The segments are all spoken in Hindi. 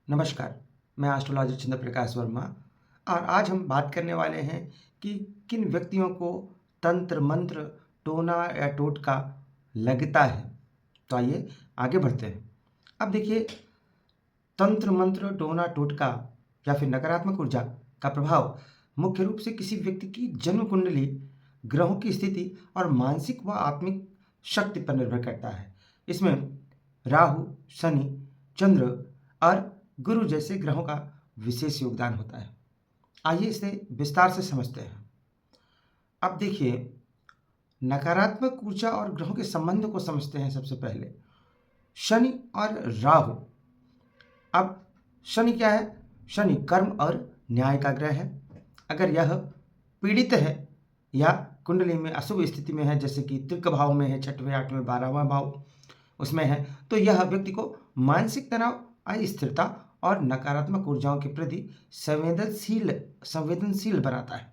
नमस्कार, मैं एस्ट्रोलॉजर चंद्र प्रकाश वर्मा और आज हम बात करने वाले हैं कि किन व्यक्तियों को तंत्र मंत्र, टोना या टोटका लगता है। तो आइए आगे बढ़ते हैं। अब देखिए, तंत्र मंत्र, टोना टोटका या फिर नकारात्मक ऊर्जा का प्रभाव मुख्य रूप से किसी व्यक्ति की जन्म कुंडली, ग्रहों की स्थिति और मानसिक व आत्मिक शक्ति पर निर्भर करता है। इसमें राहु, शनि, चंद्र और गुरु जैसे ग्रहों का विशेष योगदान होता है। आइए इसे विस्तार से समझते हैं। अब देखिए, नकारात्मक ऊर्जा और ग्रहों के संबंध को समझते हैं। सबसे पहले शनि और राहु। अब शनि क्या है? शनि कर्म और न्याय का ग्रह है। अगर यह पीड़ित है या कुंडली में अशुभ स्थिति में है, जैसे कि तृक भाव में है, छठवें, आठवें, 12वां भाव उसमें है, तो यह व्यक्ति को मानसिक तनाव, अस्थिरता और नकारात्मक ऊर्जाओं के प्रति संवेदनशील बनाता है।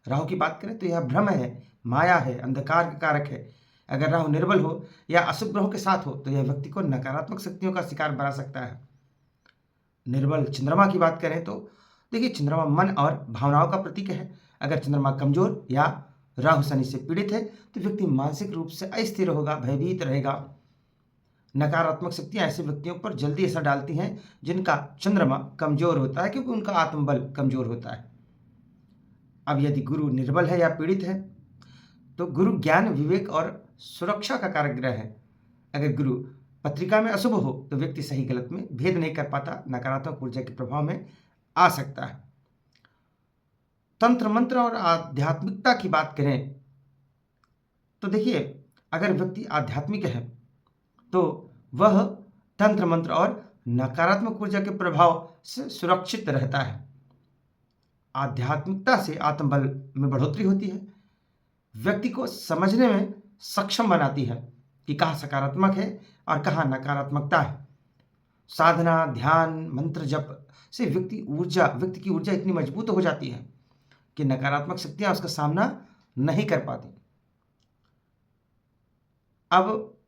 राहु की बात करें तो यह भ्रम है, माया है, अंधकार का कारक है। अगर राहु निर्बल हो या अशुभ ग्रहों के साथ हो तो यह व्यक्ति को नकारात्मक शक्तियों का शिकार बना सकता है। निर्बल चंद्रमा की बात करें तो देखिए, चंद्रमा मन और भावनाओं का प्रतीक है। अगर चंद्रमा कमजोर या राहु शनि से पीड़ित है तो व्यक्ति मानसिक रूप से अस्थिर होगा, भयभीत रहेगा। नकारात्मक शक्तियां ऐसे व्यक्तियों पर जल्दी असर डालती हैं जिनका चंद्रमा कमजोर होता है, क्योंकि उनका आत्मबल कमजोर होता है। अब यदि गुरु निर्बल है या पीड़ित है तो गुरु ज्ञान, विवेक और सुरक्षा का कारक ग्रह है। अगर गुरु पत्रिका में अशुभ हो तो व्यक्ति सही गलत में भेद नहीं कर पाता, नकारात्मक ऊर्जा के प्रभाव में आ सकता है। तंत्र मंत्र और आध्यात्मिकता की बात करें तो देखिए, अगर व्यक्ति आध्यात्मिक है तो वह तंत्र मंत्र और नकारात्मक ऊर्जा के प्रभाव से सुरक्षित रहता है। आध्यात्मिकता से आत्मबल में बढ़ोतरी होती है, व्यक्ति को समझने में सक्षम बनाती है कि कहाँ सकारात्मक है और कहाँ नकारात्मकता है। साधना, ध्यान, मंत्र जप से व्यक्ति की ऊर्जा इतनी मजबूत हो जाती है कि नकारात्मक शक्तियां उसका सामना नहीं कर पाती। अब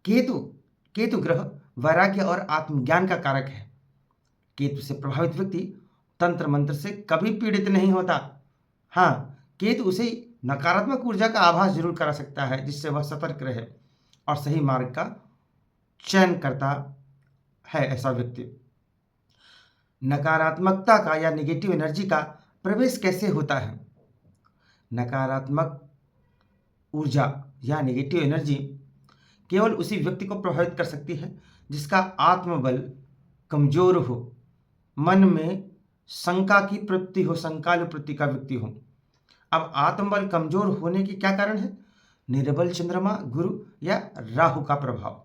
केतु केतु ग्रह वैराग्य और आत्मज्ञान का कारक है। केतु से प्रभावित व्यक्ति तंत्र मंत्र से कभी पीड़ित नहीं होता। हाँ, केतु उसे नकारात्मक ऊर्जा का आभास जरूर करा सकता है, जिससे वह सतर्क रहे और सही मार्ग का चयन करता है। ऐसा व्यक्ति नकारात्मकता का या नेगेटिव एनर्जी का प्रवेश कैसे होता है? नकारात्मक ऊर्जा या नेगेटिव एनर्जी केवल उसी व्यक्ति को प्रभावित कर सकती है जिसका आत्मबल कमजोर हो, मन में शंका की प्रवृत्ति हो, शंकालु प्रवृत्ति का व्यक्ति हो। अब आत्मबल कमजोर होने के क्या कारण है? निर्बल चंद्रमा, गुरु या राहु का प्रभाव।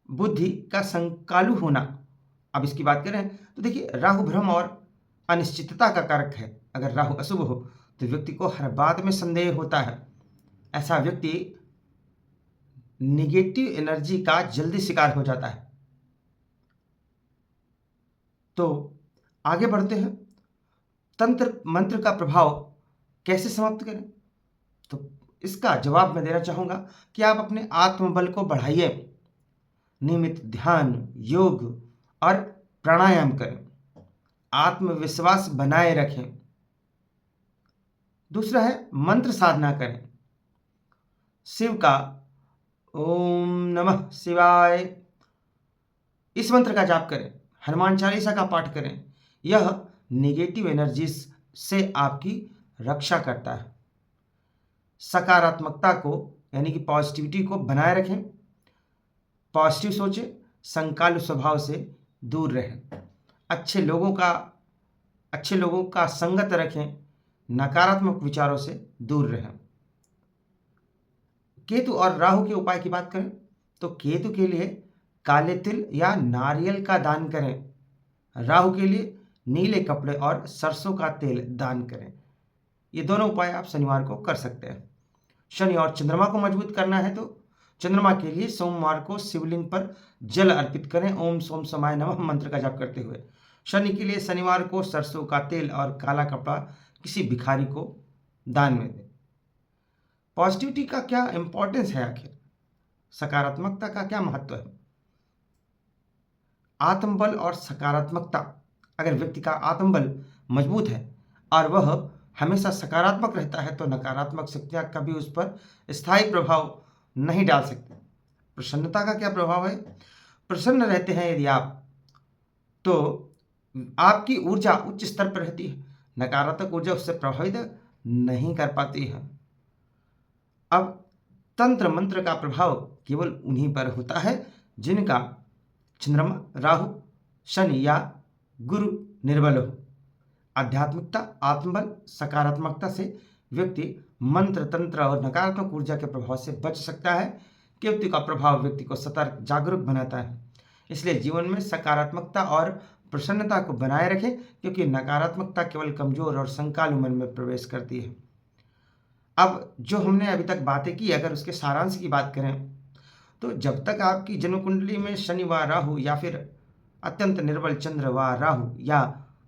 बुद्धि का शंकालु होना। अब इसकी बात करें तो देखिए, राहु भ्रम और अनिश्चितता का कारक है। अगर राहु अशुभ हो तो व्यक्ति को हर बात में संदेह होता है। ऐसा व्यक्ति निगेटिव एनर्जी का जल्दी शिकार हो जाता है। तो आगे बढ़ते हैं। तंत्र मंत्र का प्रभाव कैसे समाप्त करें? तो इसका जवाब मैं देना चाहूंगा कि आप अपने आत्मबल को बढ़ाइए, नियमित ध्यान, योग और प्राणायाम करें, आत्मविश्वास बनाए रखें। दूसरा है मंत्र साधना करें। शिव का ओम नमः शिवाय इस मंत्र का जाप करें, हनुमान चालीसा का पाठ करें। यह नेगेटिव एनर्जीज से आपकी रक्षा करता है। सकारात्मकता को यानी कि पॉजिटिविटी को बनाए रखें, पॉजिटिव सोचें, संकालु स्वभाव से दूर रहें, अच्छे लोगों का संगत रखें, नकारात्मक विचारों से दूर रहें। केतु और राहु के उपाय की बात करें तो केतु के लिए काले तिल या नारियल का दान करें, राहु के लिए नीले कपड़े और सरसों का तेल दान करें। ये दोनों उपाय आप शनिवार को कर सकते हैं। शनि और चंद्रमा को मजबूत करना है तो चंद्रमा के लिए सोमवार को शिवलिंग पर जल अर्पित करें, ओम सोम समाय नमः मंत्र का जाप करते हुए। शनि के लिए शनिवार को सरसों का तेल और काला कपड़ा किसी भिखारी को दान में दें। पॉजिटिविटी का क्या इंपॉर्टेंस है? आखिर सकारात्मकता का क्या महत्व है? आत्मबल और सकारात्मकता, अगर व्यक्ति का आत्मबल मजबूत है और वह हमेशा सकारात्मक रहता है तो नकारात्मक शक्तियाँ कभी उस पर स्थायी प्रभाव नहीं डाल सकती। प्रसन्नता का क्या प्रभाव है? प्रसन्न रहते हैं यदि आप, तो आपकी ऊर्जा उच्च स्तर पर रहती है, नकारात्मक ऊर्जा उससे प्रभावित नहीं कर पाती है। अब तंत्र मंत्र का प्रभाव केवल उन्हीं पर होता है जिनका चंद्रमा, राहु, शनि या गुरु निर्बल हो। आध्यात्मिकता, आत्मबल, सकारात्मकता से व्यक्ति मंत्र, तंत्र और नकारात्मक ऊर्जा के प्रभाव से बच सकता है। केतु का प्रभाव व्यक्ति को सतर्क, जागरूक बनाता है। इसलिए जीवन में सकारात्मकता और प्रसन्नता को बनाए रखें, क्योंकि नकारात्मकता केवल कमजोर और संकालु मन में प्रवेश करती है। अब जो हमने अभी तक बातें की, अगर उसके सारांश की बात करें तो जब तक आपकी जन्म कुंडली में शनि व राहु या फिर अत्यंत निर्बल चंद्र व राहु या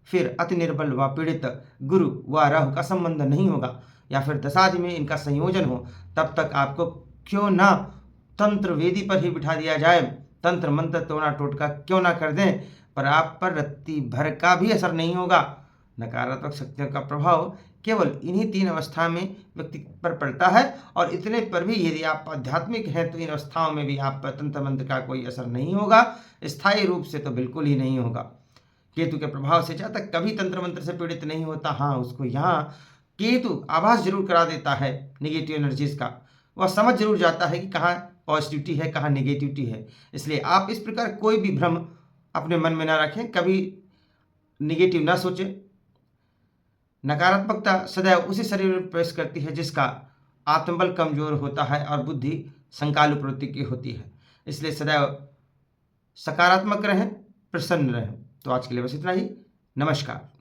फिर अति निर्बल व पीड़ित गुरु व राहु का संबंध नहीं होगा या फिर दशादि में इनका संयोजन हो, तब तक आपको क्यों ना तंत्र वेदी पर ही बिठा दिया जाए, तंत्र मंत्र टोना टोटका क्यों ना कर दें, पर आप पर रत्ती भर का भी असर नहीं होगा। नकारात्मक शक्तियों का प्रभाव केवल इन्हीं 3 अवस्था में व्यक्ति पर पड़ता है, और इतने पर भी यदि आप आध्यात्मिक हैं तो इन अवस्थाओं में भी आप पर तंत्र मंत्र का कोई असर नहीं होगा, स्थायी रूप से तो बिल्कुल ही नहीं होगा। केतु के प्रभाव से जहाँ तक कभी तंत्र मंत्र से पीड़ित नहीं होता, हाँ उसको यहाँ केतु आभास जरूर करा देता है निगेटिव एनर्जीज का, वह समझ जरूर जाता है कि कहाँ पॉजिटिविटी है, कहाँ निगेटिविटी है। इसलिए आप इस प्रकार कोई भी भ्रम अपने मन में ना रखें, कभी निगेटिव ना सोचें। नकारात्मकता सदैव उसी शरीर में प्रवेश करती है जिसका आत्मबल कमजोर होता है और बुद्धि संकालु प्रवृत्ति की होती है। इसलिए सदैव सकारात्मक रहें, प्रसन्न रहें। तो आज के लिए बस इतना ही। नमस्कार।